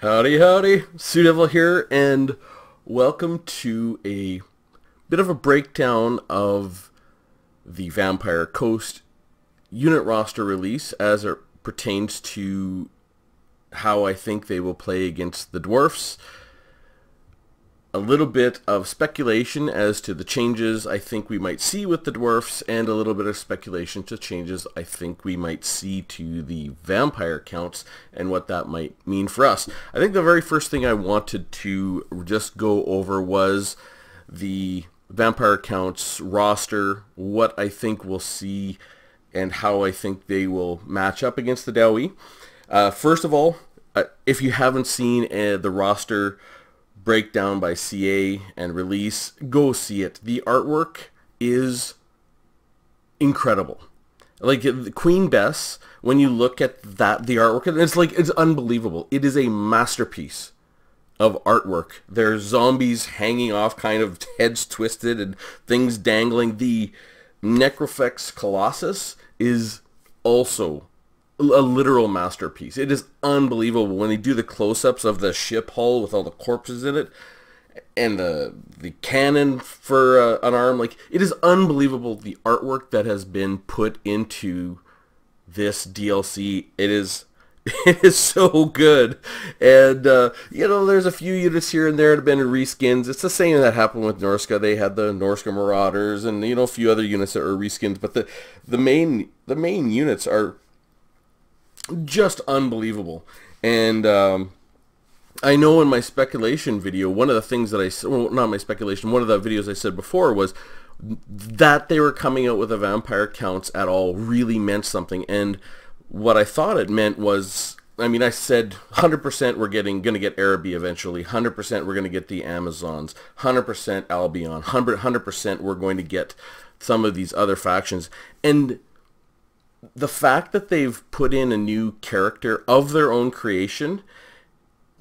Howdy, howdy. Sue Devil here, and welcome to a bit of a breakdown of the Vampire Coast unit roster release as it pertains to how I think they will play against the Dwarfs. A little bit of speculation as to the changes I think we might see with the Dwarfs, and a little bit of speculation to changes I think we might see to the vampire counts and what that might mean for us. I think the very first thing I wanted to just go over was the vampire counts roster, what I think we'll see and how I think they will match up against the Dowie. First of all, if you haven't seen the roster breakdown by CA and release, go see it. The artwork is incredible. Like Queen Bess, when you look at that, the artwork, it's unbelievable. It is a masterpiece of artwork. There's zombies hanging off, kind of heads twisted and things dangling. The Necrofex Colossus is also a literal masterpiece. It is unbelievable when they do the close-ups of the ship hull with all the corpses in it and the cannon for an arm. Like, it is unbelievable, the artwork that has been put into this DLC. It is so good. And you know, there's a few units here and there that have been reskins. It's the same that happened with Norska. They had the Norska Marauders and, you know, a few other units that were reskins, but the main units are just unbelievable. And I know in my speculation video, one of the things that not my speculation, one of the videos I said before was that they were coming out with the vampire counts at all really meant something. And what I thought it meant was, I mean, I said 100% we're going to get Araby eventually, 100% we're going to get the Amazons, 100% Albion, 100% we're going to get some of these other factions. And the fact that they've put in a new character of their own creation,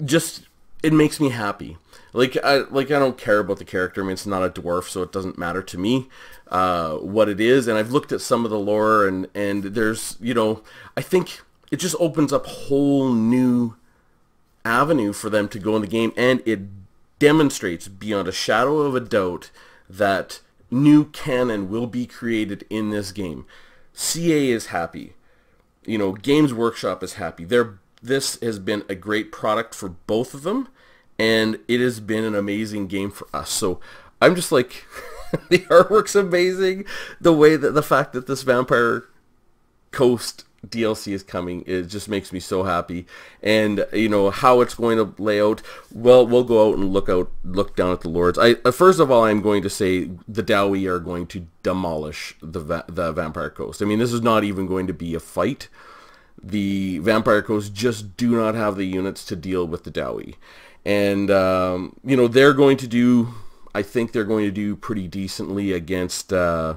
just, it makes me happy. Like I don't care about the character. I mean, it's not a dwarf, so it doesn't matter to me what it is. And I've looked at some of the lore, and there's, you know, I think it just opens up a whole new avenue for them to go in the game, and it demonstrates beyond a shadow of a doubt that new canon will be created in this game. CA is happy. You know, Games Workshop is happy. This has been a great product for both of them, and it has been an amazing game for us. So I'm just like, the artwork's amazing. The fact that this Vampire Coast DLC is coming, it just makes me so happy. And you know how it's going to lay out. Well, we'll go out and look down at the lords. First of all, I'm going to say the Dawi are going to demolish the Vampire Coast. I mean, this is not even going to be a fight. The Vampire Coast just do not have the units to deal with the Dawi. And you know, they're going to do, I think they're going to do pretty decently against the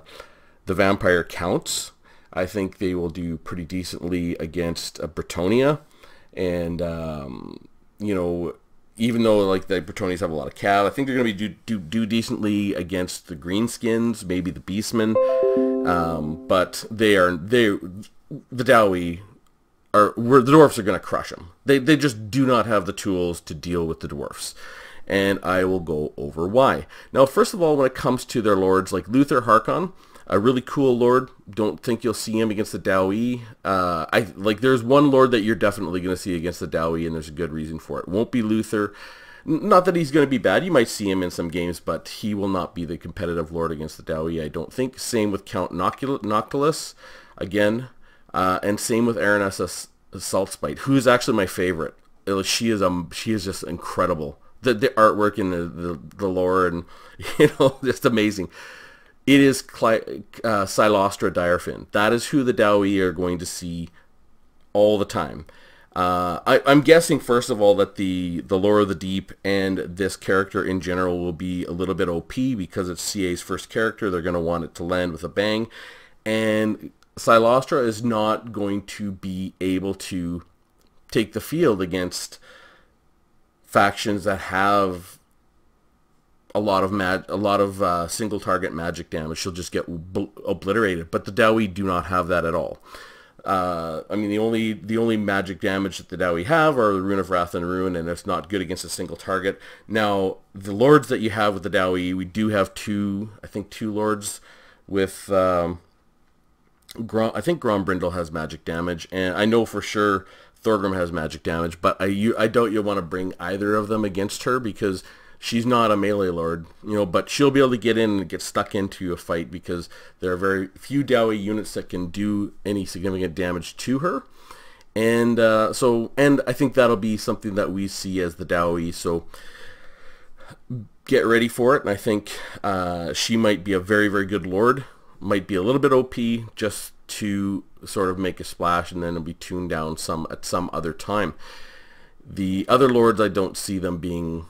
Vampire Counts. I think they will do pretty decently against Bretonnia. And you know, even though like the Bretonians have a lot of cav, I think they're going to do decently against the Greenskins, maybe the Beastmen. But the Dawi the Dwarfs are going to crush them. They just do not have the tools to deal with the Dwarfs. And I will go over why. Now, first of all, when it comes to their lords, like Luther Harkon, a really cool lord. Don't think you'll see him against the Dawi. There's one lord that you're definitely going to see against the Dawi, and there's a good reason for it. Won't be Luther. Not that he's going to be bad. You might see him in some games, but he will not be the competitive lord against the Dawi, I don't think. Same with Count Noctilus, again. And same with Aranessa Saltspite, who's actually my favorite. She is just incredible. The artwork and the lore, and you know, just amazing. It is Silostra Direfin. That is who the Dawi are going to see all the time. I'm guessing, first of all, that the Lore of the Deep and this character in general will be a little bit OP because it's CA's first character. They're going to want it to land with a bang. And Silostra is not going to be able to take the field against factions that have a lot of single target magic damage. She'll just get obliterated. But the Dawi do not have that at all. I mean, the only magic damage that the Dawi have are the Rune of Wrath and Ruin, and it's not good against a single target. Now, the lords that you have with the Dawi, we do have I think two lords with, I think Grombrindle has magic damage, and I know for sure Thorgrim has magic damage, but I doubt you'll want to bring either of them against her because she's not a melee lord, you know, but she'll be able to get in and get stuck into a fight because there are very few Dawi units that can do any significant damage to her. And and I think that'll be something that we see as the Dawi, so get ready for it. And I think she might be a very, very good lord, might be a little bit OP just to sort of make a splash, and then it'll be tuned down at some other time. The other lords, I don't see them being,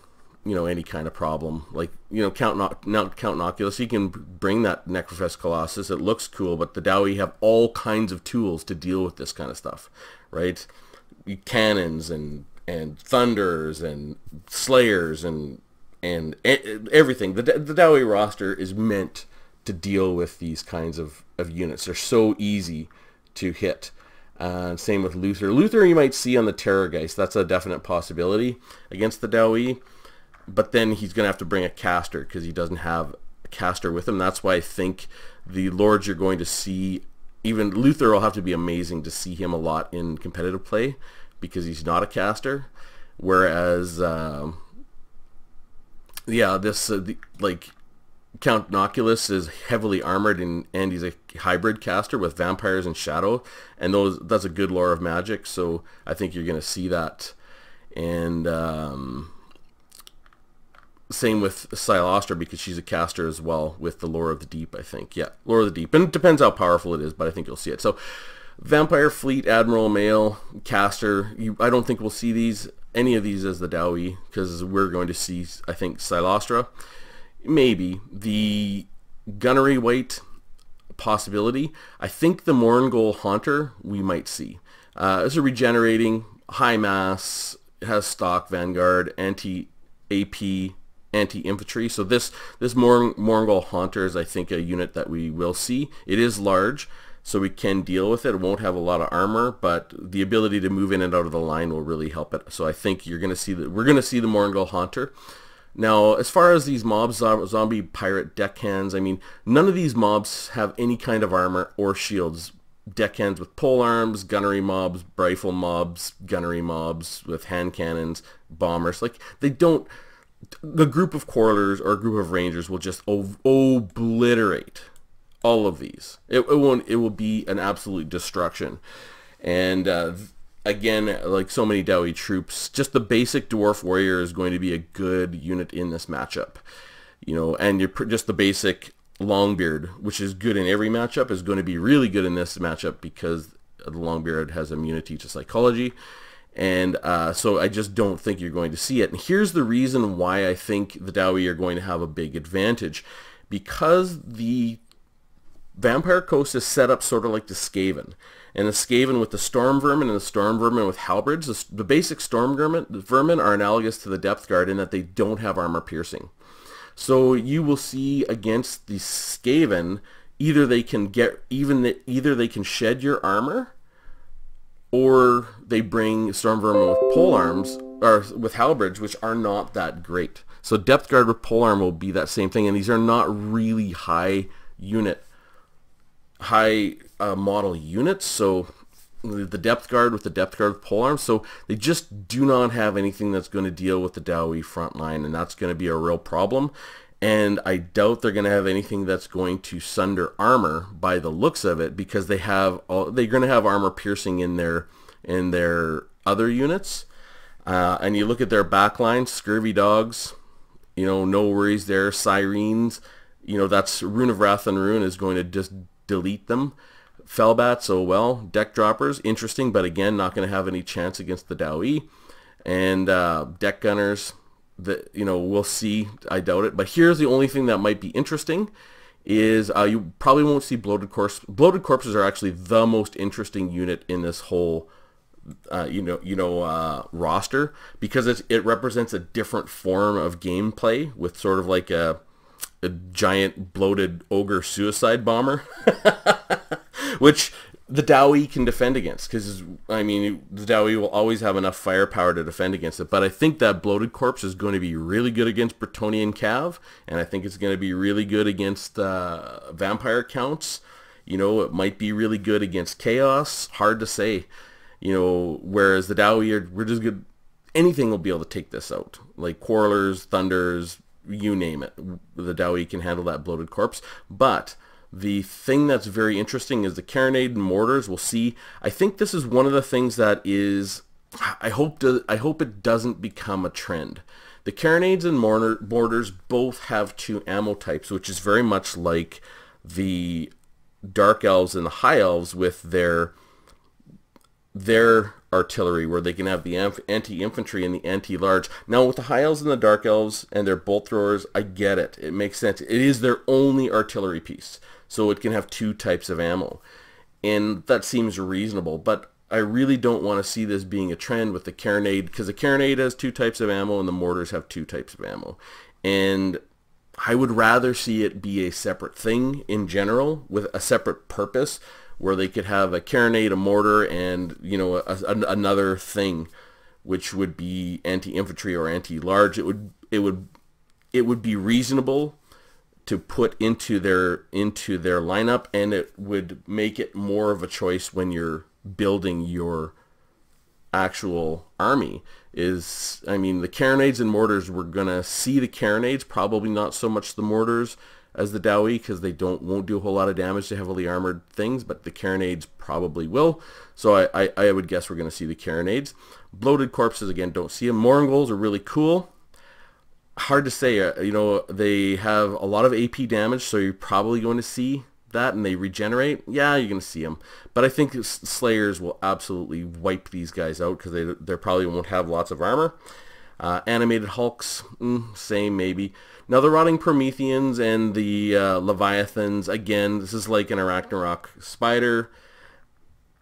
you know, any kind of problem. Like, you know, Count Noculus, he can bring that Necrofest Colossus. It looks cool, but the Dawi have all kinds of tools to deal with this kind of stuff, right? Cannons and thunders and slayers and everything. The Dawi roster is meant to deal with these kinds of units. They're so easy to hit. Same with Luther. Luther you might see on the Terrorgeist. That's a definite possibility against the Dawi. But then he's going to have to bring a caster because he doesn't have a caster with him. That's why I think the lords you're going to see, even Luther will have to be amazing to see him a lot in competitive play because he's not a caster. Whereas, yeah, this, like, Count Noculus is heavily armored and he's a hybrid caster with vampires and shadow. And that's a good lore of magic, so I think you're going to see that. And, same with Silostra because she's a caster as well with the Lore of the Deep, I think. Yeah, Lore of the Deep. And it depends how powerful it is, but I think you'll see it. So, Vampire, Fleet, Admiral, Male, Caster. I don't think we'll see any of these as the Dawi because we're going to see, I think, Silostra. Maybe. The Gunnery White possibility. I think the Mourngol Haunter we might see. It's a regenerating, high mass, has stock, Vanguard, anti-AP, anti-infantry. So this Mourngol Haunter is, I think, a unit that we will see. It is large, so we can deal with it. It won't have a lot of armor, but the ability to move in and out of the line will really help it. So I think we're going to see the Mourngol Haunter. Now, as far as these mobs, zombie pirate deckhands, I mean, none of these mobs have any kind of armor or shields. Deckhands with pole arms, gunnery mobs, rifle mobs, gunnery mobs with hand cannons, bombers. Like, they don't. The group of Quarrelers or a group of Rangers will just obliterate all of these. It will be an absolute destruction. And again, like so many Dawi troops, just the basic Dwarf Warrior is going to be a good unit in this matchup. You know, and just the basic Longbeard, which is good in every matchup, is going to be really good in this matchup because the Longbeard has immunity to psychology. And so I just don't think you're going to see it. And here's the reason why I think the Dawi are going to have a big advantage. Because the Vampire Coast is set up sort of like the Skaven. And the Skaven with the Storm Vermin and the Storm Vermin with Halberds, the basic Storm Vermin are analogous to the Depth Guard in that they don't have armor piercing. So you will see against the Skaven, either they can shed your armor, or they bring Storm Vermin with pole arms, or with halberds, which are not that great. So Depth Guard with polearm will be that same thing, and these are not really high model units. So the Depth Guard with the Depth Guard with polearm, so they just do not have anything that's going to deal with the Dawi front line, and that's going to be a real problem. And I doubt they're going to have anything that's going to sunder armor by the looks of it, because they're going to have armor piercing in their other units. And you look at their backline, Scurvy Dogs, you know, no worries there. Sirens, you know, that's Rune of Wrath and Ruin is going to just delete them. Fellbats, oh well. Deck Droppers, interesting, but again, not going to have any chance against the Dawi. And Deck Gunners, we'll see. I doubt it. But here's the only thing that might be interesting is you probably won't see Bloated Corpse. Bloated Corpses are actually the most interesting unit in this whole roster, because it represents a different form of gameplay with sort of like a giant bloated ogre suicide bomber, which the Dawi can defend against, because, I mean, the Dawi will always have enough firepower to defend against it. But I think that Bloated Corpse is going to be really good against Bretonnian Cav, and I think it's going to be really good against Vampire Counts. You know, it might be really good against Chaos. Hard to say. You know, whereas the Dawi, we're just good. Anything will be able to take this out. Like Quarrelers, Thunders, you name it. The Dawi can handle that Bloated Corpse. But the thing that's very interesting is the Carronade and Mortars. We'll see. I think this is one of the things that is, I hope it doesn't become a trend. The Carronades and Mortars both have two ammo types, which is very much like the Dark Elves and the High Elves with their artillery, where they can have the anti-infantry and the anti-large. Now with the High Elves and the Dark Elves and their bolt throwers, I get it. It makes sense. It is their only artillery piece, so it can have two types of ammo, and that seems reasonable. But I really don't want to see this being a trend with the Carronade, because the Carronade has two types of ammo and the Mortars have two types of ammo, and I would rather see it be a separate thing in general with a separate purpose, where they could have a Carronade, a Mortar, and, you know, another thing, which would be anti-infantry or anti-large. It would be reasonable to put into their lineup, and it would make it more of a choice when you're building your actual army. I mean, the Carronades and Mortars, we're gonna see the Carronades, probably not so much the Mortars as the Dawi, because they won't do a whole lot of damage to heavily armored things, but the Carronades probably will. So I would guess we're going to see the Carronades. Bloated Corpses, again, don't see them. Moringols are really cool. Hard to say. You know, they have a lot of AP damage, so you're probably going to see that, and they regenerate. Yeah, you're going to see them. But I think Slayers will absolutely wipe these guys out, because they probably won't have lots of armor. Animated Hulks, same maybe. Now the Rotting Prometheans and the Leviathans, again, this is like an Arachnarok Spider.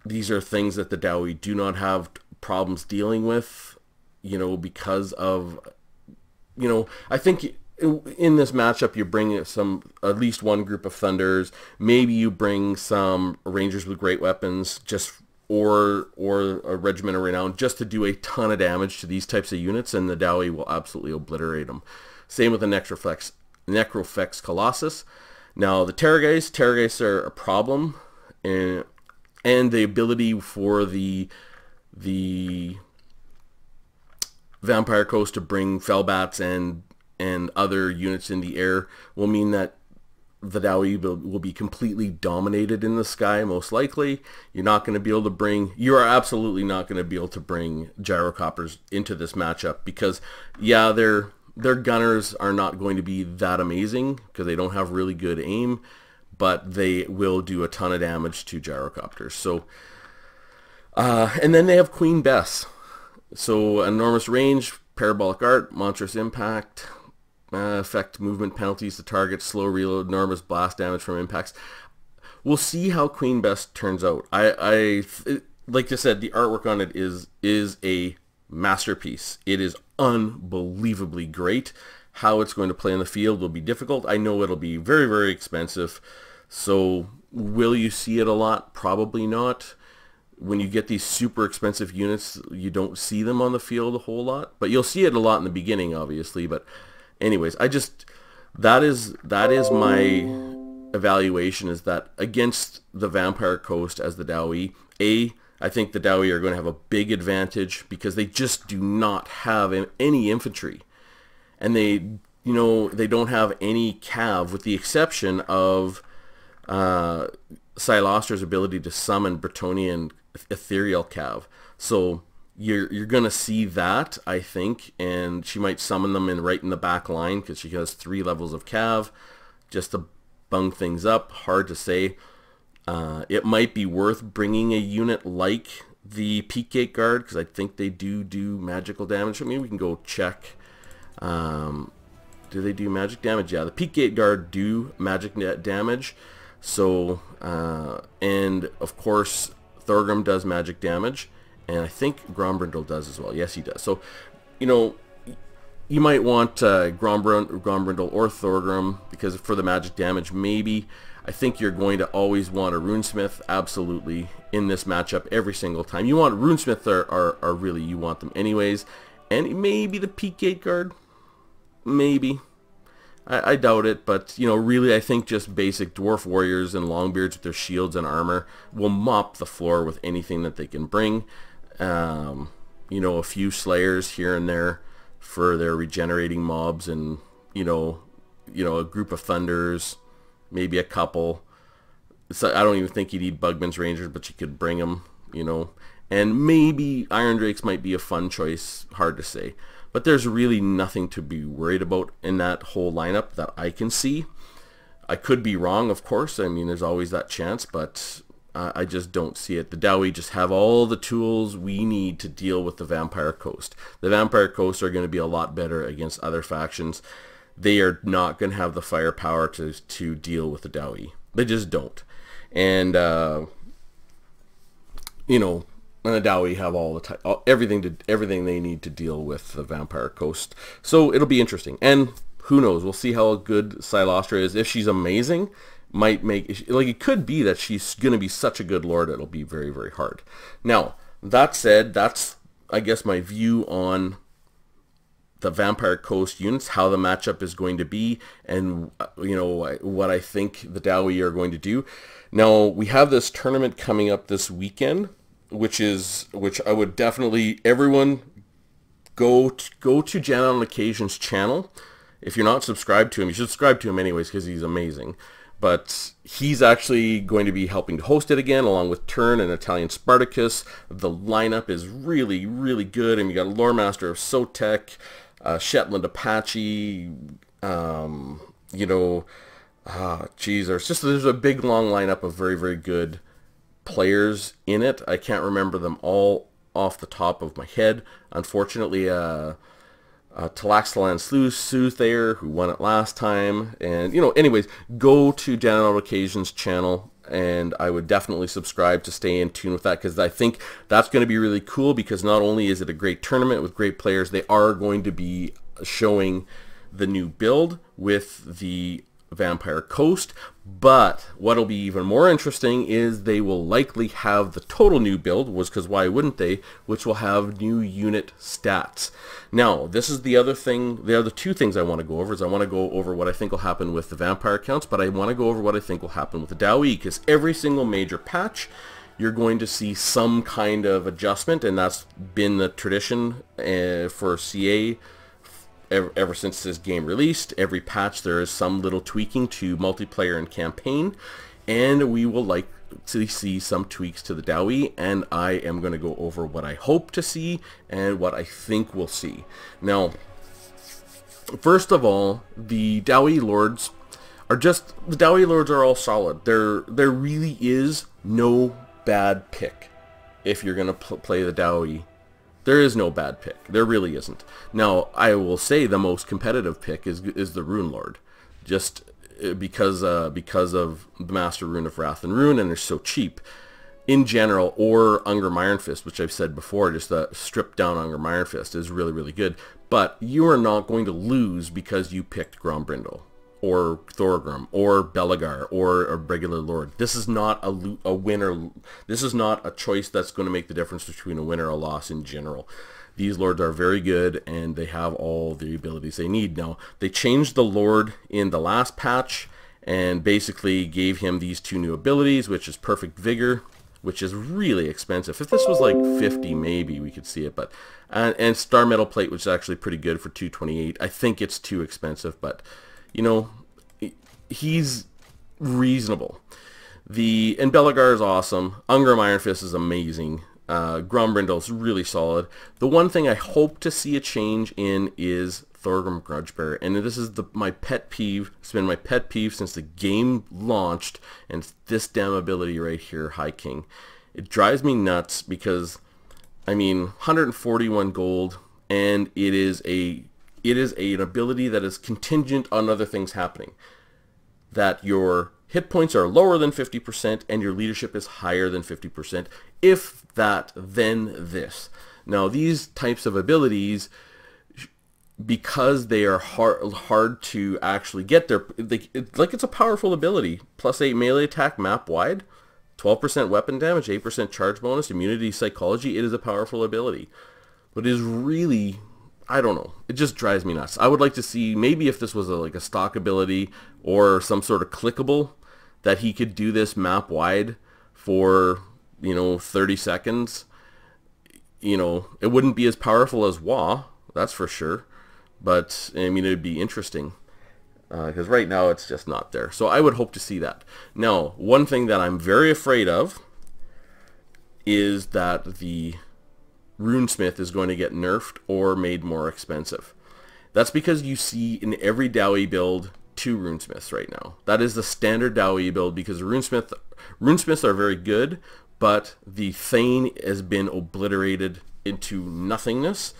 These are things that the Dawi do not have problems dealing with, you know, because of, you know, I think in this matchup you bring at least one group of Thunders, maybe you bring some Rangers with great weapons, or a Regiment of Renown, just to do a ton of damage to these types of units, and the Dawi will absolutely obliterate them. Same with the Necrofex Colossus. Now the Terrorgeists are a problem, and the ability for the Vampire Coast to bring Fellbats and other units in the air will mean that the Dawi will be completely dominated in the sky, most likely. You are absolutely not going to be able to bring gyrocopters into this matchup, because, yeah, their gunners are not going to be that amazing, because they don't have really good aim, but they will do a ton of damage to gyrocopters. So, and then they have Queen Bess. So, enormous range, parabolic art, monstrous impact, affect movement penalties to target, slow reload, enormous blast damage from impacts. We'll see how Queen Bess turns out. Like I said, the artwork on it is a masterpiece. It is unbelievably great. How it's going to play in the field will be difficult. I know it'll be very, very expensive. So will you see it a lot? Probably not. When you get these super expensive units, you don't see them on the field a whole lot, but you'll see it a lot in the beginning, obviously. But anyways, that is my evaluation, is that against the Vampire Coast as the Dawi, I think the Dawi are going to have a big advantage, because they just do not have any infantry, and they don't have any cav, with the exception of Siloster's ability to summon Bretonnian ethereal cav. So you're going to see that, I think, and she might summon them right in the back line, because she has 3 levels of cav just to bung things up. Hard to say. It might be worth bringing a unit like the Peak Gate Guard, because I think they do magical damage. Maybe we can go check. Do they do magic damage? Yeah, the Peak Gate Guard do magic damage. So, and of course, Thorgrim does magic damage, and I think Grombrindle does as well. Yes, he does. So, you know, you might want Grombrindle or Thorgrim, because for the magic damage, maybe. I think you're going to always want a Runesmith, absolutely, in this matchup every single time. You want Runesmith are really, you want them anyways. And maybe the Peak Gate Guard, maybe. I doubt it, but, you know, really I think just basic Dwarf Warriors and Longbeards with their shields and armor will mop the floor with anything that they can bring. You know, a few Slayers here and there for their regenerating mobs, and, you know, a group of Thunders, maybe a couple. So I don't even think you need Bugman's Rangers, but you could bring them, you know. And maybe Iron Drakes might be a fun choice, hard to say. But there's really nothing to be worried about in that whole lineup that I can see. I could be wrong, of course. I mean, there's always that chance, but I just don't see it. The Dowie just have all the tools we need to deal with the Vampire Coast. The Vampire Coast are going to be a lot better against other factions. They are not going to have the firepower to deal with the Dowie. They just don't. And, you know, and the Dawi have all the everything they need to deal with the Vampire Coast. So it'll be interesting. And who knows? We'll see how good Silostra is. If she's amazing, might make, like, it could be that she's going to be such a good lord it'll be very, very hard. Now, that said, that's, I guess, my view on the Vampire Coast units, how the matchup is going to be, and, you know, what I think the Dowie are going to do. Now, we have this tournament coming up this weekend, which I would definitely, everyone go to Jan on Occasion's channel. If you're not subscribed to him, you should subscribe to him anyways, because he's amazing. But he's actually going to be helping to host it again, along with Turn and Italian Spartacus. The lineup is really, really good. And you got a Lore Master of Sotek, Shetland Apache, you know, geez, there's a big long lineup of very, very good players in it. I can't remember them all off the top of my head. Unfortunately, Talaxalan Soothsayer, who won it last time. And, you know, anyways, go to Jan on Occasion's channel, and I would definitely subscribe to stay in tune with that, because I think that's going to be really cool, because not only is it a great tournament with great players, they are going to be showing the new build with the Vampire Coast. But what'll be even more interesting is they will likely have the total new build, because why wouldn't they, which will have new unit stats. Now, this is the other thing, the other two things I want to go over. Is I want to go over what I think will happen with the Vampire counts, but I want to go over what I think will happen with the Dowie, because every single major patch you're going to see some kind of adjustment, and that's been the tradition for CA ever since this game released. Every patch there is some little tweaking to multiplayer and campaign, and we will like to see some tweaks to the Dowie, and I am going to go over what I hope to see and what I think we'll see. Now, first of all, the Dowie Lords are all solid. There really is no bad pick if you're going to play the Dowie. There is no bad pick. There really isn't. Now, I will say the most competitive pick is the Rune Lord, just because of the Master Rune of Wrath and Rune, and they're so cheap in general. Or Ungrim Iron Fist, which I've said before, just a stripped down Ungrim Iron Fist is really, really good. But you are not going to lose because you picked Grombrindle or Thorgrim or Belegar or a regular Lord. This is not a winner. This is not a choice that's going to make the difference between a win or a loss in general. These Lords are very good, and they have all the abilities they need. Now, they changed the Lord in the last patch and basically gave him these two new abilities, which is Perfect Vigor, which is really expensive. If this was like 50, maybe we could see it, but and Star Metal Plate, which is actually pretty good for 228. I think it's too expensive, but you know, he's reasonable. And Belegar is awesome. Ungrim Iron Fist is amazing. Grombrindle is really solid. The one thing I hope to see a change in is Thorgrim Grudgebearer, and this is my pet peeve. It's been my pet peeve since the game launched, and it's this damn ability right here, High King. It drives me nuts because, I mean, 141 gold, and it is an ability that is contingent on other things happening. That your hit points are lower than 50% and your leadership is higher than 50%. If that, then this. Now, these types of abilities because they are hard to actually get there. It's a powerful ability. +8 melee attack map wide, 12% weapon damage, 8% charge bonus, immunity psychology. It is a powerful ability. But it is really, I don't know. It just drives me nuts. I would like to see, maybe if this was like a stock ability or some sort of clickable, that he could do this map wide for, 30 seconds. It wouldn't be as powerful as WoW, that's for sure. But, I mean, it would be interesting. Because right now it's just not there. So I would hope to see that. Now, one thing that I'm very afraid of is that the Runesmith is going to get nerfed or made more expensive. That's because you see in every Dowie build 2 Runesmiths right now. That is the standard Dowie build because Runesmiths are very good, but the Thane has been obliterated into nothingness.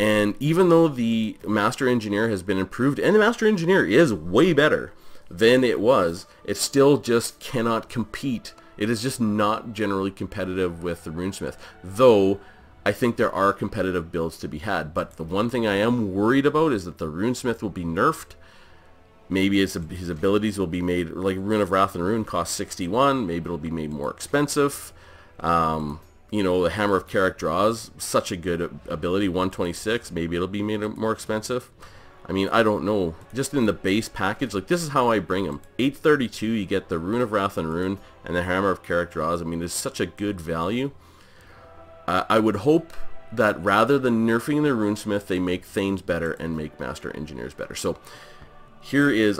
And even though the Master Engineer has been improved, and the Master Engineer is way better than it was, it still just cannot compete. It is just not generally competitive with the Runesmith. Though, I think there are competitive builds to be had. But the one thing I am worried about is that the Runesmith will be nerfed. Maybe his abilities will be made, like Rune of Wrath and Rune cost 61, maybe it'll be made more expensive. The Hammer of Carrick Draws, such a good ability, 126, maybe it'll be made more expensive. I mean, I don't know. Just in the base package, like this is how I bring them. 832, you get the Rune of Wrath and Rune, and the Hammer of Carrick Draws. I mean, it's such a good value. I would hope that rather than nerfing the Runesmith, they make Thanes better and make Master Engineers better. So, here is,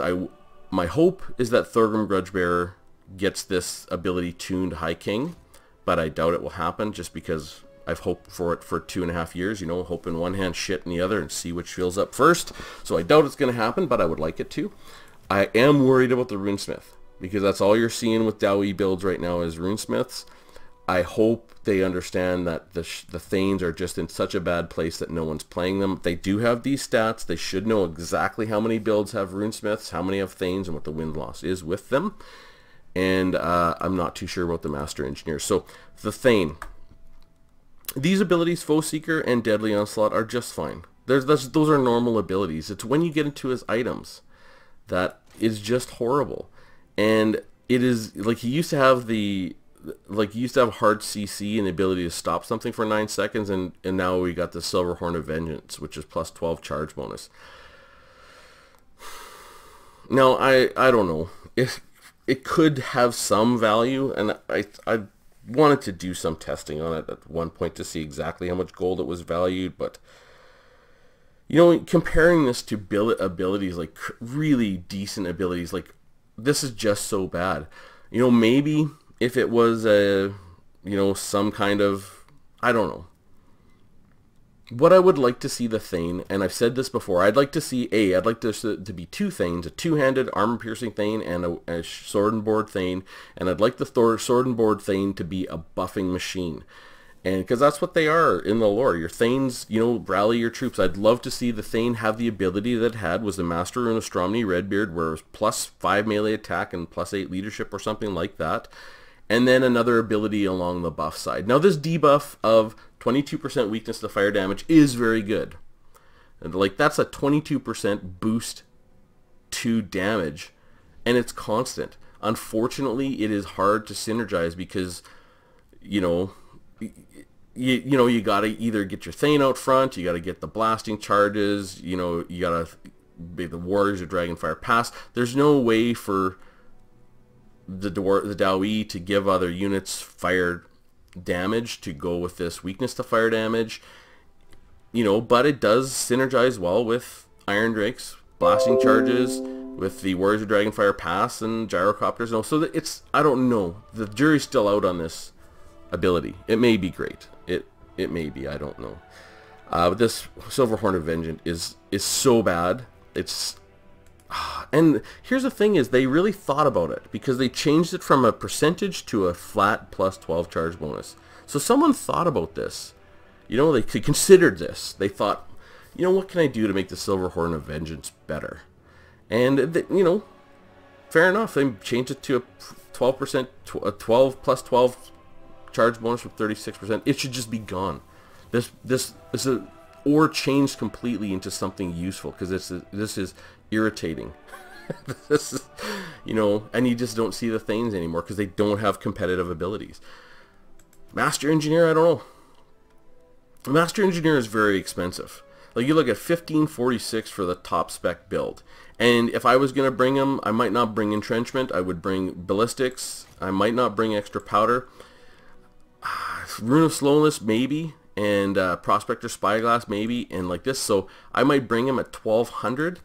my hope is that Thorgrim Grudgebearer gets this ability tuned High King. But I doubt it will happen just because I've hoped for it for 2.5 years, hope in one hand, shit in the other, and see which fills up first. So I doubt it's going to happen, but I would like it to. I am worried about the Runesmith, because that's all you're seeing with Dowie builds right now is Runesmiths. I hope they understand that the Thanes are just in such a bad place that no one's playing them. They do have these stats. They should know exactly how many builds have Runesmiths, how many have Thanes, and what the win-loss is with them. And I'm not too sure about the Master Engineer. So, the Thane. These abilities, Foe Seeker and Deadly Onslaught, are just fine. Those are normal abilities. It's when you get into his items that is just horrible. And it is, like, he used to have hard CC and the ability to stop something for 9 seconds, and now we got the Silver Horn of Vengeance, which is plus 12 charge bonus. Now, I don't know. It could have some value, and I wanted to do some testing on it at one point to see exactly how much gold it was valued, but comparing this to abilities, like really decent abilities, like this is just so bad. Maybe if it was some kind of, I don't know. What I would like to see the Thane, and I've said this before, I'd like to see I'd like this to be 2 Thanes, a 2-handed armor-piercing Thane and a sword and board Thane, and I'd like the sword and board Thane to be a buffing machine. And because that's what they are in the lore. Your Thanes, rally your troops. I'd love to see the Thane have the ability that it had was the Master Rune of Stromny Redbeard, where it was +5 melee attack and +8 leadership or something like that. And then another ability along the buff side. Now this debuff of 22% weakness to fire damage is very good. And like that's a 22% boost to damage, and it's constant. Unfortunately, it is hard to synergize because you gotta either get your Thane out front, you gotta get the blasting charges, you gotta be the Warriors of Dragonfire Pass. There's no way for the Dawi to give other units fire damage to go with this weakness to fire damage, but it does synergize well with Iron Drakes, blasting charges, with the Warriors of Dragonfire Pass and gyrocopters. So that it's, I don't know, the jury's still out on this ability. It may be great, it may be, I don't know. But this Silver Horn of Vengeance is so bad. And here's the thing is, they really thought about it, because they changed it from a percentage to a flat plus 12 charge bonus. So someone thought about this. They considered this. They thought, what can I do to make the Silver Horn of Vengeance better? And, fair enough. They changed it to a 12%, a 12 plus 12 charge bonus with 36%. It should just be gone. This is or changed completely into something useful, because this is irritating. This is, you know, and you just don't see the Thanes anymore because they don't have competitive abilities. Master Engineer, I don't know. Master Engineer is very expensive. Like, you look at 1546 for the top spec build, and if I was going to bring him, I might not bring Entrenchment, I would bring Ballistics, I might not bring Extra Powder, Rune of Slowness maybe, and Prospector Spyglass maybe, and like this. So I might bring him at 1200.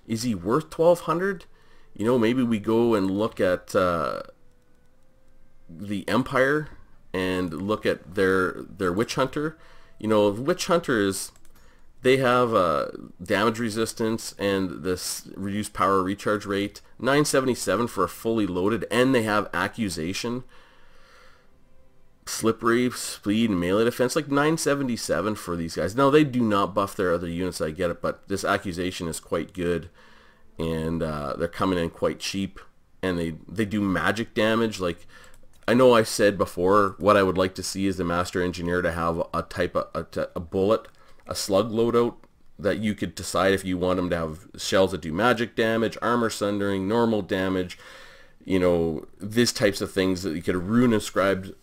Is he worth 1200? You know, maybe we go and look at the Empire and look at their Witch Hunter. You know, Witch Hunter is, they have damage resistance and this reduced power recharge rate. 977 for a fully loaded, and they have Accusation, Slippery, Speed, and Melee Defense. Like 977 for these guys. Now, they do not buff their other units, I get it, but this Accusation is quite good, and they're coming in quite cheap, and they do magic damage. Like, I know I said before, what I would like to see is the Master Engineer to have a type of a bullet, a slug loadout, that you could decide if you want them to have shells that do magic damage, armor sundering, normal damage, you know, these types of things, that you could rune inscribed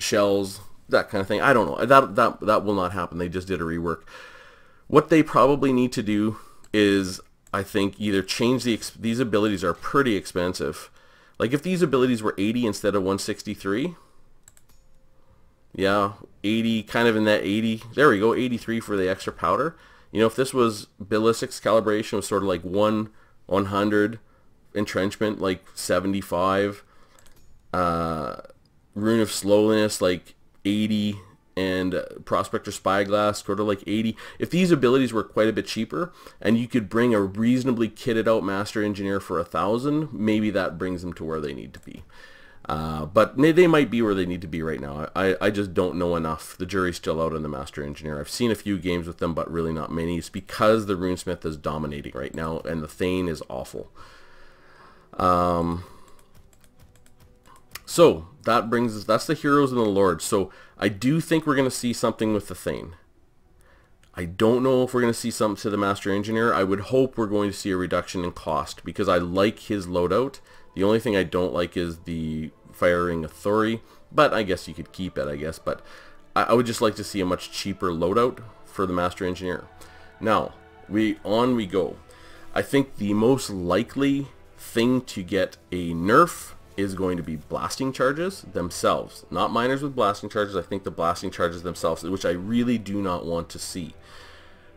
shells, that kind of thing. I don't know. That will not happen. They just did a rework. What they probably need to do is, I think, either change these abilities are pretty expensive. Like, if these abilities were 80 instead of 163, yeah, 80, kind of in that 80, there we go, 83 for the Extra Powder. You know, if this was Ballistics Calibration, was sort of like 100, Entrenchment like 75, Rune of Slowness like 80, and Prospector Spyglass sort of like 80. If these abilities were quite a bit cheaper, and you could bring a reasonably kitted out Master Engineer for 1,000, maybe that brings them to where they need to be. But they might be where they need to be right now. I just don't know enough. The jury's still out on the Master Engineer. I've seen a few games with them, but really not many. It's because the Runesmith is dominating right now, and the Thane is awful. So that brings us, that's the Heroes and the Lords. So I do think we're going to see something with the Thane. I don't know if we're going to see something to the Master Engineer. I would hope we're going to see a reduction in cost, because I like his loadout. The only thing I don't like is the Firing Authority, but I guess you could keep it, I guess. But I would just like to see a much cheaper loadout for the Master Engineer. Now, we go. I think the most likely thing to get a nerf is going to be blasting charges themselves. Not miners with blasting charges. I think the blasting charges themselves, which I really do not want to see.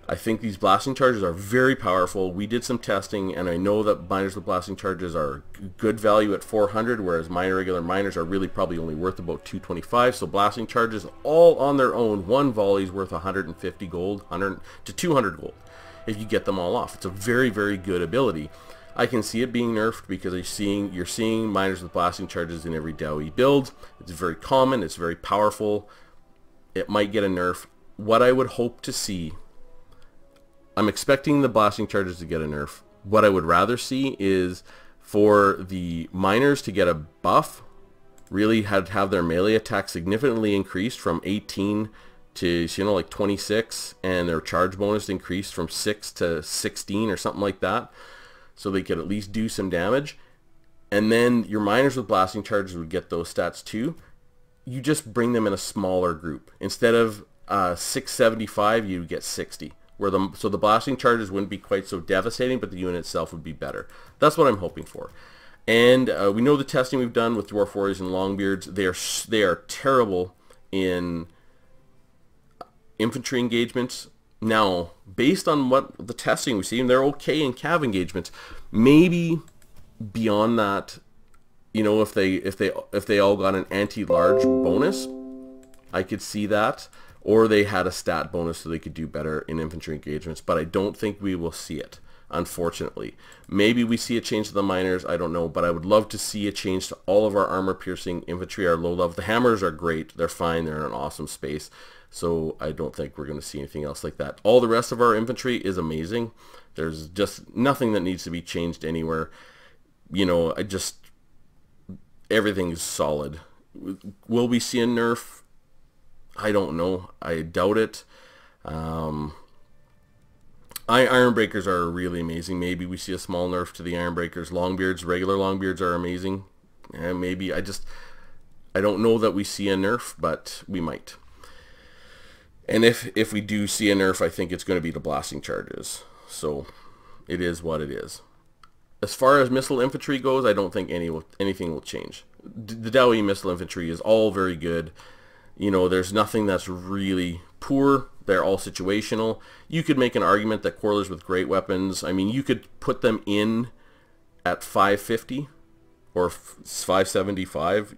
I think these blasting charges are very powerful. We did some testing, and I know that miners with blasting charges are good value at 400, whereas regular miners are really probably only worth about 225. So blasting charges all on their own, one volley is worth 150 gold, 100 to 200 gold if you get them all off. It's a very, very good ability. I can see it being nerfed because you're seeing miners with blasting charges in every Dowie build. It's very common, it's very powerful. It might get a nerf. What I would hope to see, I'm expecting the blasting charges to get a nerf. What I would rather see is for the miners to get a buff, really have their melee attack significantly increased from 18 to, you know, like 26, and their charge bonus increased from 6 to 16 or something like that, so they could at least do some damage. And then your miners with blasting charges would get those stats too. You just bring them in a smaller group. Instead of 675, you get 60. So the blasting charges wouldn't be quite so devastating, but the unit itself would be better. That's what I'm hoping for. And we know the testing we've done with Dwarf Warriors and Longbeards. They are terrible in infantry engagements. Now, based on what the testing we've seen, they're okay in cav engagements. Maybe beyond that, you know, if they all got an anti-large bonus, I could see that. Or they had a stat bonus so they could do better in infantry engagements. But I don't think we will see it, unfortunately. Maybe we see a change to the miners, I don't know. But I would love to see a change to all of our armor-piercing infantry, our low level. The hammers are great. They're fine. They're in an awesome space. So I don't think we're going to see anything else like that. All the rest of our infantry is amazing. There's just nothing that needs to be changed anywhere. You know, everything is solid. Will we see a nerf? I don't know. I doubt it. Iron Breakers are really amazing. Maybe we see a small nerf to the Iron Breakers. Longbeards, regular Longbeards are amazing. And maybe I don't know that we see a nerf, but we might. And if we do see a nerf, I think it's going to be the blasting charges. So it is what it is. As far as missile infantry goes, I don't think anything will change. The Dawi missile infantry is all very good. You know, there's nothing that's really poor. They're all situational. You could make an argument that Quarrelers with great weapons, I mean, you could put them in at 550 or 575,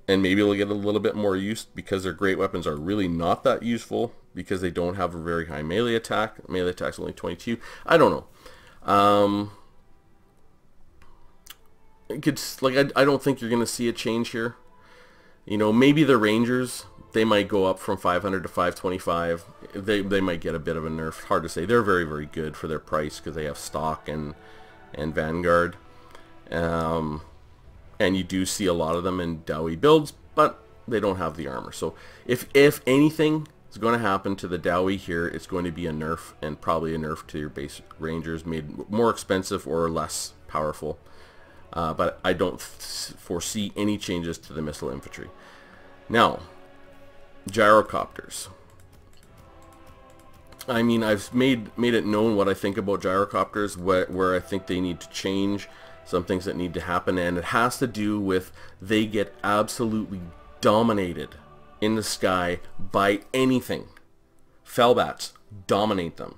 and maybe they'll get a little bit more use because their great weapons are really not that useful because they don't have a very high melee attack. Melee attack's only 22. I don't know. I don't think you're going to see a change here. You know, maybe the Rangers, they might go up from 500 to 525. They might get a bit of a nerf. Hard to say. They're very, very good for their price because they have stock and Vanguard. And you do see a lot of them in Dowie builds, but they don't have the armor. So if anything is going to happen to the Dowie here, it's going to be a nerf, and probably a nerf to your base Rangers, made more expensive or less powerful. But I don't foresee any changes to the missile infantry. Now, gyrocopters. I mean, I've made it known what I think about gyrocopters, where I think they need to change, some things that need to happen, and it has to do with they get absolutely dominated in the sky by anything. Fellbats dominate them.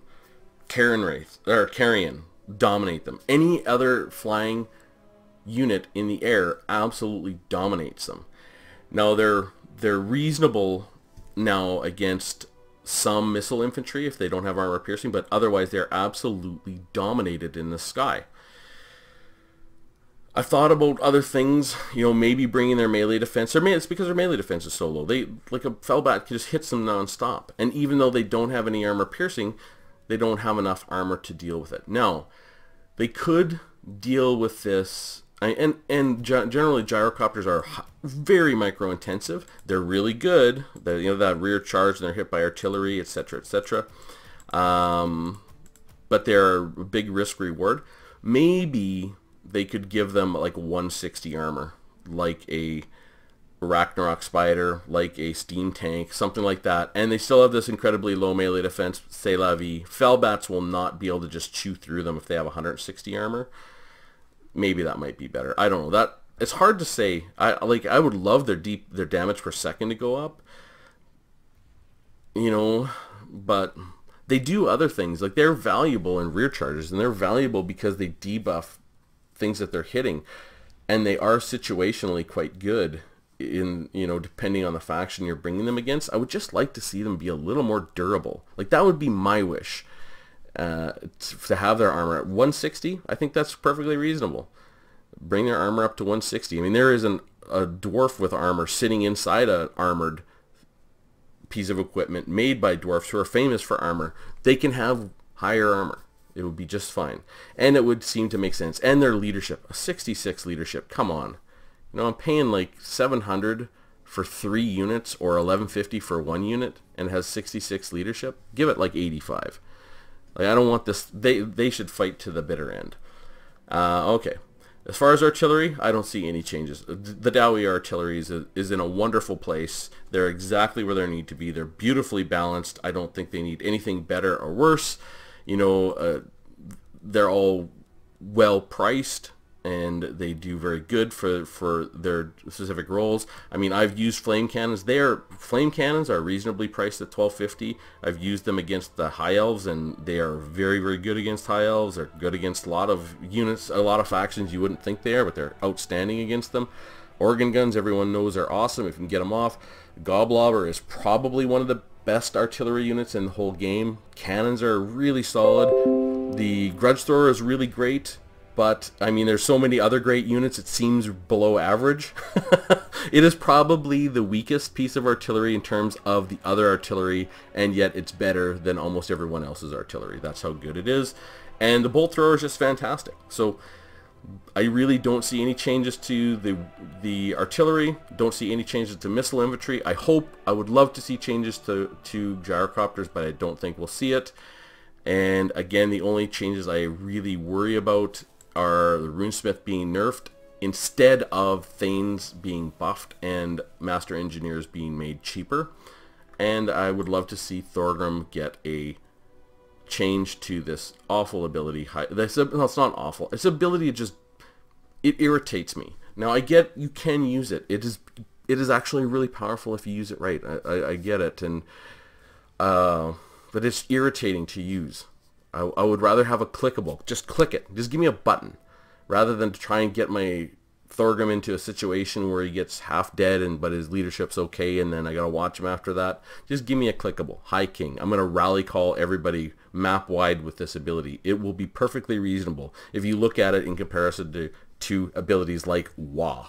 Carrion dominate them. Any other flying unit in the air absolutely dominates them. Now they're reasonable now against some missile infantry if they don't have armor piercing, but otherwise they're absolutely dominated in the sky. I've thought about other things, you know, maybe bringing their melee defense. It's because their melee defense is so low. Like a Fellbat just hits them non-stop, and even though they don't have any armor piercing, they don't have enough armor to deal with it. Now, they could deal with this. And generally gyrocopters are very micro intensive. They're really good. You know, that rear charge and they're hit by artillery, etc., etc. But they're a big risk reward. Maybe they could give them like 160 armor, like a Ragnarok Spider, like a Steam Tank, something like that. And they still have this incredibly low melee defense. C'est la vie. Fellbats will not be able to just chew through them if they have 160 armor. Maybe that might be better. I don't know. That it's hard to say. I would love their damage per second to go up. You know, but they do other things. Like they're valuable in rear charges, and they're valuable because they debuff things that they're hitting, and they are situationally quite good in, you know, depending on the faction you're bringing them against. I would just like to see them be a little more durable. Like that would be my wish. To have their armor at 160, I think that's perfectly reasonable. Bring their armor up to 160. I mean, there is a dwarf with armor sitting inside an armored piece of equipment made by dwarfs who are famous for armor. They can have higher armor. It would be just fine. And it would seem to make sense. And their leadership, a 66 leadership, come on. You know, I'm paying like 700 for 3 units or 1150 for 1 unit, and it has 66 leadership. Give it like 85. Like, I don't want this. They should fight to the bitter end. Okay. As far as artillery, I don't see any changes. The Dowie artillery is in a wonderful place. They're exactly where they need to be. They're beautifully balanced. I don't think they need anything better or worse. You know, they're all well priced, and they do very good for their specific roles. I mean, I've used flame cannons. Flame cannons are reasonably priced at 1250. I've used them against the high elves, and they are very, very good against high elves. They're good against a lot of units, a lot of factions you wouldn't think they are, but they're outstanding against them. Organ guns, everyone knows, are awesome if you can get them off. Goblobber is probably one of the best artillery units in the whole game. Cannons are really solid. The Grudge Thrower is really great. But, I mean, there's so many other great units, it seems below average. It is probably the weakest piece of artillery in terms of the other artillery, and yet it's better than almost everyone else's artillery. That's how good it is. And the Bolt Thrower is just fantastic. So, I really don't see any changes to the artillery, don't see any changes to missile infantry. I would love to see changes to gyrocopters, but I don't think we'll see it. And again, the only changes I really worry about are the Runesmith being nerfed instead of Thanes being buffed and Master Engineers being made cheaper. And I would love to see Thorgrim get a change to this awful ability. No, it's not awful. Its ability it irritates me. Now I get you can use it. It is actually really powerful if you use it right. I get it, and but it's irritating to use. I would rather have a clickable. Just click it. Just give me a button, rather than to try and get my Thorgrim into a situation where he gets half dead but his leadership's okay and then I gotta watch him after that. Just give me a clickable. Hi King. I'm gonna rally call everybody map wide with this ability. It will be perfectly reasonable if you look at it in comparison to abilities like Wah,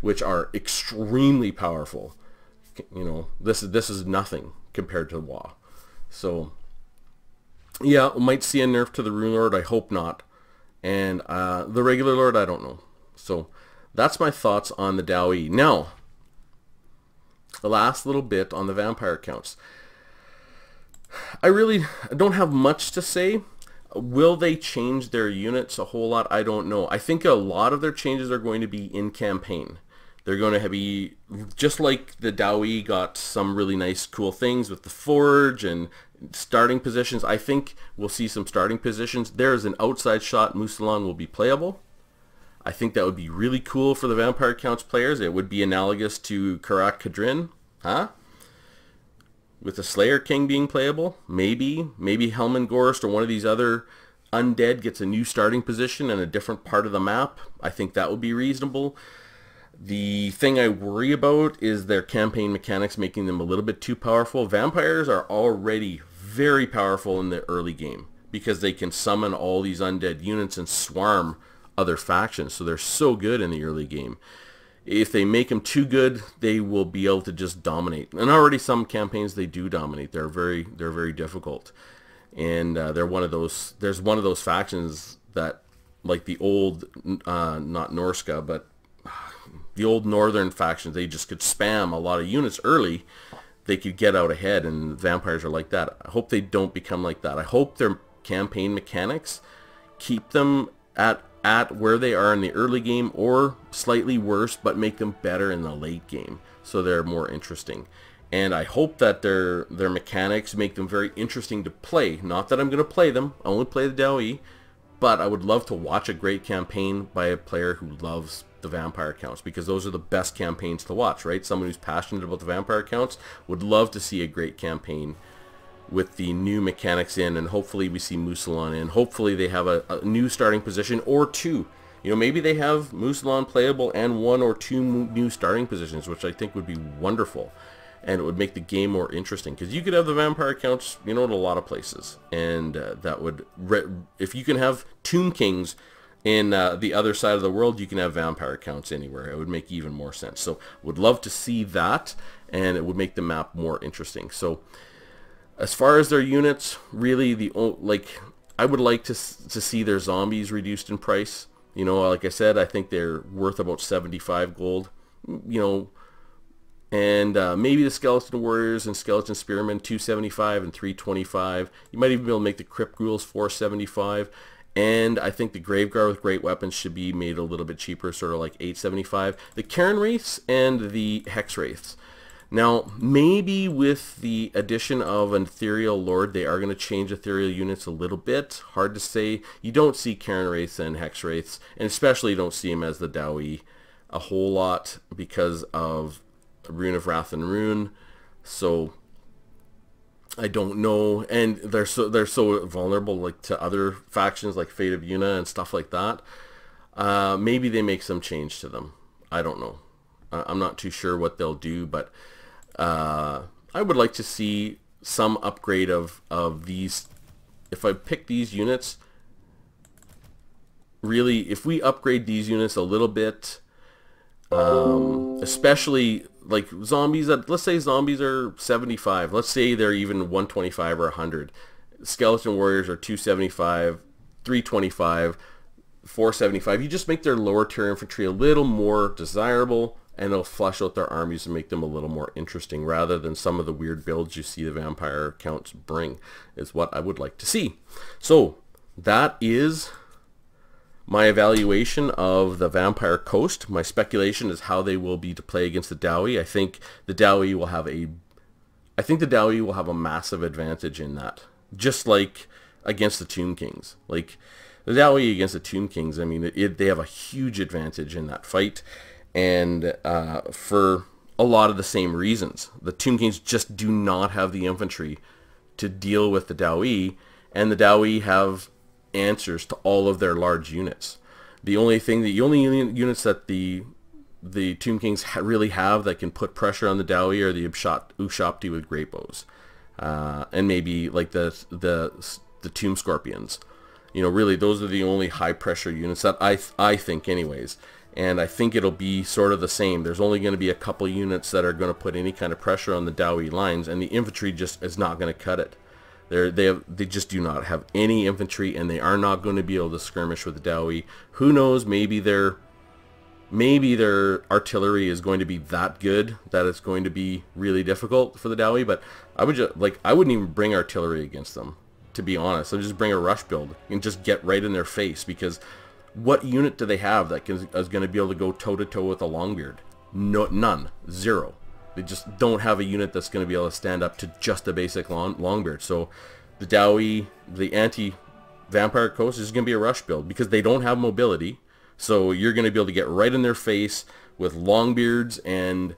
which are extremely powerful. You know, this is nothing compared to Wah. So yeah, we might see a nerf to the Rune Lord. I hope not. And the regular Lord, I don't know. So that's my thoughts on the Dawi. Now, the last little bit on the vampire counts. I don't have much to say. Will they change their units a whole lot? I don't know. I think a lot of their changes are going to be in campaign. They're going to be, just like the Dawi got some really nice cool things with the Forge and starting positions. I think we'll see some starting positions. There's an outside shot. Musalon will be playable. I think that would be really cool for the Vampire Counts players. It would be analogous to Karak Kadrin, huh? With the Slayer King being playable. Maybe Helmengorst or one of these other undead gets a new starting position in a different part of the map. I think that would be reasonable. The thing I worry about is their campaign mechanics making them a little bit too powerful. Vampires are already very powerful in the early game because they can summon all these undead units and swarm other factions, so they're so good in the early game. If they make them too good, they will be able to just dominate. And already some campaigns they do dominate. They're very difficult, and they're one of those. There's one of those factions that, like the old, not Norska, but the old northern factions, they just could spam a lot of units early. They could get out ahead, and vampires are like that. I hope they don't become like that. I hope their campaign mechanics keep them at where they are in the early game, or slightly worse, but make them better in the late game, so they're more interesting. And I hope that their mechanics make them very interesting to play. Not that I'm going to play them. I only play the Dawi, but I would love to watch a great campaign by a player who loves the vampire counts, because those are the best campaigns to watch, right? Someone who's passionate about the vampire counts would love to see a great campaign with the new mechanics in, and hopefully we see Musalon in. Hopefully they have a new starting position or two. You know, maybe they have Musalon playable and one or two new starting positions, which I think would be wonderful, and it would make the game more interesting, because you could have the vampire counts, you know, in a lot of places, and that would, if you can have Tomb Kings in the other side of the world, you can have vampire counts anywhere. It would make even more sense. So would love to see that, and it would make the map more interesting. So as far as their units, really I would like to see their zombies reduced in price. You know, like I said, I think they're worth about 75 gold. You know, and maybe the Skeleton Warriors and Skeleton Spearmen 275 and 325. You might even be able to make the Crypt Ghouls 475. And I think the Graveguard with great weapons should be made a little bit cheaper, sort of like 875. The Cairn Wraiths and the Hex Wraiths. Now, maybe with the addition of an Ethereal Lord, they are going to change Ethereal units a little bit. Hard to say. You don't see Cairn Wraiths and Hex Wraiths, and especially you don't see them as the Dawi a whole lot because of Rune of Wrath and Rune. So I don't know, and they're so vulnerable, like, to other factions like Fate of Yuna and stuff like that. Maybe they make some change to them. I don't know. I'm not too sure what they'll do, but I would like to see some upgrade of these. If I pick these units, really, if we upgrade these units a little bit, especially like zombies, let's say zombies are 75, let's say they're even 125 or 100. Skeleton Warriors are 275, 325, 475. You just make their lower tier infantry a little more desirable, and it'll flush out their armies and make them a little more interesting, rather than some of the weird builds you see the vampire counts bring, is what I would like to see. So that is my evaluation of the Vampire Coast. My speculation is how they will be to play against the Dowie. I think the Dowie will have a massive advantage in that. Just like against the Tomb Kings. Like the Dawi against the Tomb Kings, I mean, they have a huge advantage in that fight, and for a lot of the same reasons. The Tomb Kings just do not have the infantry to deal with the Dawi, and the Dawi have answers to all of their large units. The only units that the Tomb Kings really have that can put pressure on the Dawi are the Ushabti with great bows, and maybe like the Tomb Scorpions. You know, really, those are the only high pressure units that I think, anyways. And I think it'll be sort of the same. There's only going to be a couple units that are going to put any kind of pressure on the Dawi lines, and the infantry just is not going to cut it. They just do not have any infantry, and they are not going to be able to skirmish with the Dawi. Who knows? Maybe their artillery is going to be that good that it's going to be really difficult for the Dawi. But I wouldn't even bring artillery against them, to be honest. I'd just bring a rush build and just get right in their face, because what unit do they have that is going to be able to go toe to toe with a Longbeard? No, none, zero. They just don't have a unit that's going to be able to stand up to just a basic Longbeard. So the Dawi, the anti-Vampire Coast, is going to be a rush build because they don't have mobility. So you're going to be able to get right in their face with Longbeards and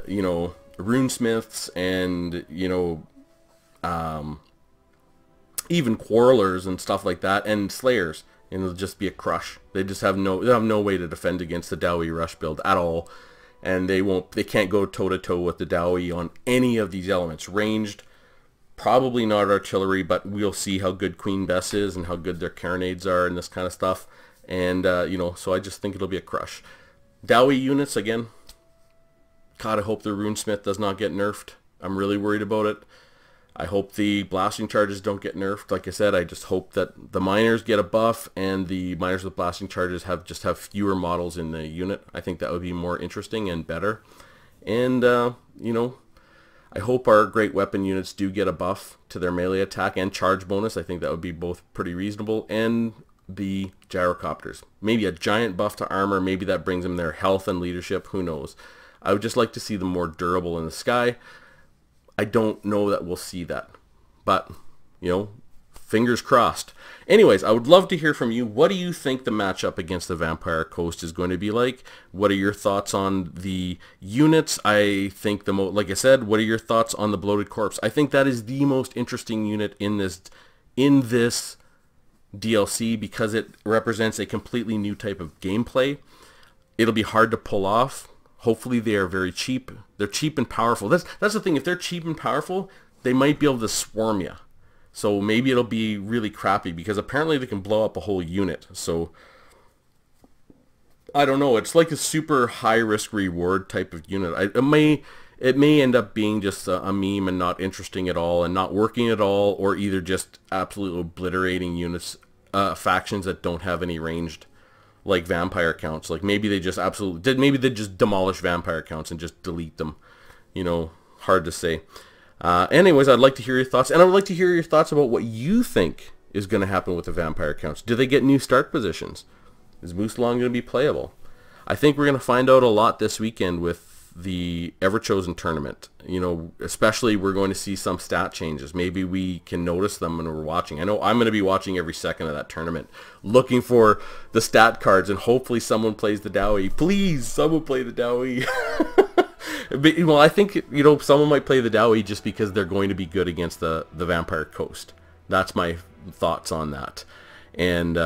you know, runesmiths and, you know, even quarrelers and stuff like that, and slayers, and it'll just be a crush. They just have no way to defend against the Dawi rush build at all, and they can't go toe to toe with the Dawi on any of these elements. Ranged, probably not artillery, but we'll see how good Queen Bess is and how good their carronades are and this kind of stuff. And you know, so I just think it'll be a crush. Dawi units, again, God, I hope the runesmith does not get nerfed. I'm really worried about it. I hope the blasting charges don't get nerfed. Like I said, I just hope that the miners get a buff, and the miners with blasting charges have fewer models in the unit. I think that would be more interesting and better. And you know, I hope our great weapon units do get a buff to their melee attack and charge bonus. I think that would be both pretty reasonable. And the gyrocopters, maybe a giant buff to armor. Maybe that brings them their health and leadership. Who knows? I would just like to see them more durable in the sky. I don't know that we'll see that, but, you know, fingers crossed. Anyways, I would love to hear from you. What do you think the matchup against the Vampire Coast is going to be like? What are your thoughts on the units? I think like I said, what are your thoughts on the Bloated Corpse? I think that is the most interesting unit in this DLC, because it represents a completely new type of gameplay. It'll be hard to pull off. Hopefully they are very cheap. They're cheap and powerful. That's the thing. If they're cheap and powerful, they might be able to swarm you. So maybe it'll be really crappy, because apparently they can blow up a whole unit. So I don't know. It's like a super high risk reward type of unit. It may end up being just a meme and not interesting at all and not working at all, or either just absolutely obliterating units, factions that don't have any ranged, like vampire counts. Like maybe they just demolish vampire counts and just delete them. You know, hard to say. Anyways, I'd like to hear your thoughts, and I would like to hear your thoughts about what you think is going to happen with the vampire counts. Do they get new start positions? Is Moose-Long going to be playable? I think we're going to find out a lot this weekend with the Everchosen tournament. You know, especially we're going to see some stat changes. Maybe we can notice them when we're watching. I know I'm going to be watching every second of that tournament, looking for the stat cards, and hopefully someone plays the Dawi. Please, someone play the Dawi. But, well, I think, you know, someone might play the Dawi just because they're going to be good against the Vampire Coast. That's my thoughts on that. And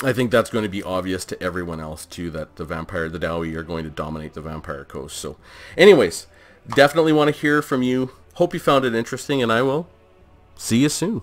I think that's going to be obvious to everyone else too, that the Dawi are going to dominate the Vampire Coast. So anyways, definitely want to hear from you. Hope you found it interesting, and I will see you soon.